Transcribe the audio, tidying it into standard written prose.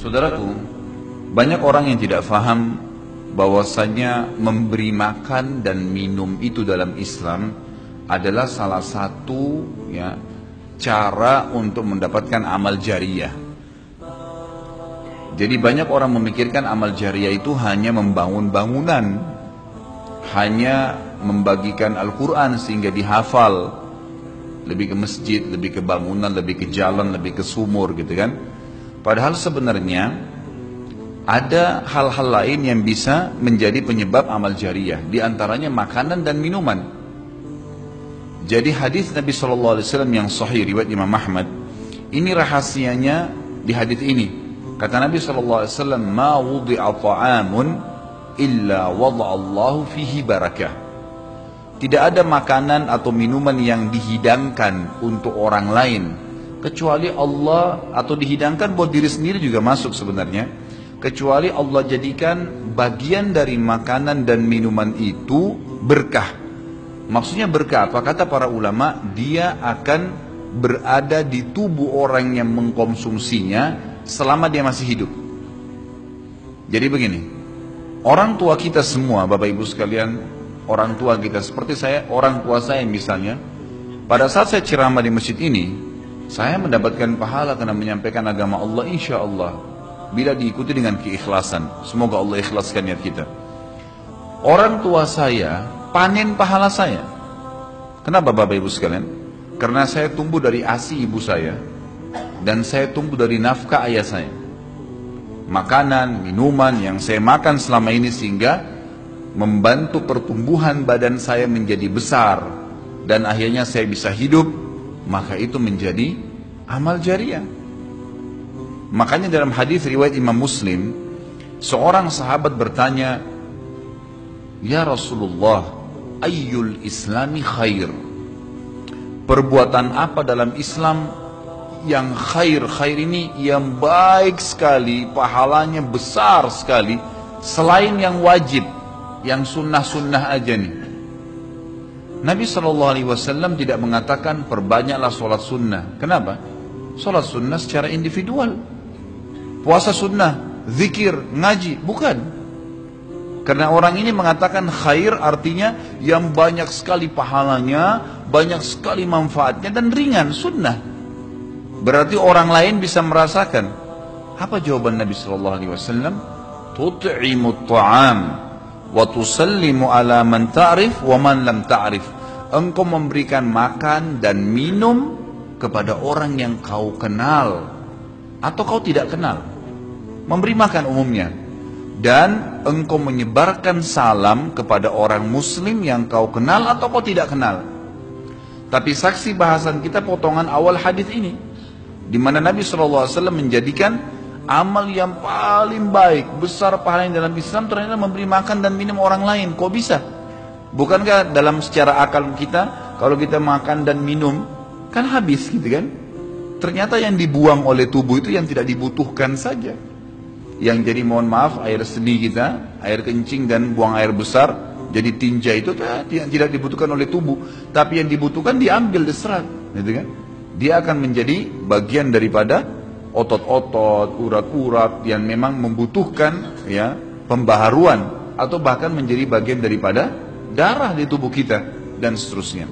Saudaraku, banyak orang yang tidak faham bahwasanya memberi makan dan minum itu dalam Islam adalah salah satu cara untuk mendapatkan amal jariyah. Jadi banyak orang memikirkan amal jariyah itu hanya membangun bangunan, hanya membagikan Al-Quran sehingga dihafal, lebih ke masjid, lebih ke bangunan, lebih ke jalan, lebih ke sumur gitu kan. Padahal sebenarnya ada hal-hal lain yang bisa menjadi penyebab amal jariyah, di antaranya makanan dan minuman. Jadi hadis Nabi SAW yang sahih riwayat Imam Ahmad, ini rahasianya di hadis ini. Kata Nabi SAW, "Ma wudi'a ta'amun illa wada'allahu fihi barakah." Tidak ada makanan atau minuman yang dihidangkan untuk orang lain kecuali Allah, atau dihidangkan buat diri sendiri juga masuk sebenarnya, kecuali Allah jadikan bagian dari makanan dan minuman itu berkah. Maksudnya berkah apa? Kata para ulama, dia akan berada di tubuh orang yang mengkonsumsinya selama dia masih hidup. Jadi begini, orang tua kita semua, Bapak Ibu sekalian, orang tua kita seperti saya, orang tua saya misalnya, pada saat saya ceramah di masjid ini, saya mendapatkan pahala karena menyampaikan agama Allah, insya Allah, bila diikuti dengan keikhlasan. Semoga Allah ikhlaskan niat kita. Orang tua saya panen pahala saya. Kenapa Bapak Ibu sekalian? Karena saya tumbuh dari ASI ibu saya, dan saya tumbuh dari nafkah ayah saya. Makanan, minuman yang saya makan selama ini sehingga membantu pertumbuhan badan saya menjadi besar, dan akhirnya saya bisa hidup, maka itu menjadi amal jariyah. Makanya dalam hadis riwayat Imam Muslim, seorang sahabat bertanya, "Ya Rasulullah, ayyul islami khair?" Perbuatan apa dalam Islam yang khair? Khair ini yang baik sekali, pahalanya besar sekali, selain yang wajib, yang sunnah-sunnah aja nih. Nabi SAW tidak mengatakan perbanyaklah sholat sunnah. Kenapa? Sholat sunnah secara individual, puasa sunnah, zikir, ngaji, bukan. Karena orang ini mengatakan khair artinya yang banyak sekali pahalanya, banyak sekali manfaatnya, dan ringan, sunnah. Berarti orang lain bisa merasakan. Apa jawaban Nabi SAW? Tut'imut ta'am wa tusallimu ala man ta'rif wa man lam ta'rif. Engkau memberikan makan dan minum kepada orang yang kau kenal atau kau tidak kenal. Memberi makan umumnya. Dan engkau menyebarkan salam kepada orang muslim yang kau kenal atau kau tidak kenal. Tapi saksi bahasan kita potongan awal hadis ini, di mana Nabi SAW menjadikan amal yang paling baik, besar pahalanya dalam Islam ternyata memberi makan dan minum orang lain. Kok bisa? Bukankah dalam secara akal kita, kalau kita makan dan minum, kan habis gitu kan? Ternyata yang dibuang oleh tubuh itu yang tidak dibutuhkan saja. Yang jadi mohon maaf, air seni kita, air kencing dan buang air besar, jadi tinja itu tidak dibutuhkan oleh tubuh. Tapi yang dibutuhkan diambil, diserap gitu kan? Dia akan menjadi bagian daripada otot-otot, urat-urat yang memang membutuhkan pembaharuan, atau bahkan menjadi bagian daripada darah di tubuh kita dan seterusnya.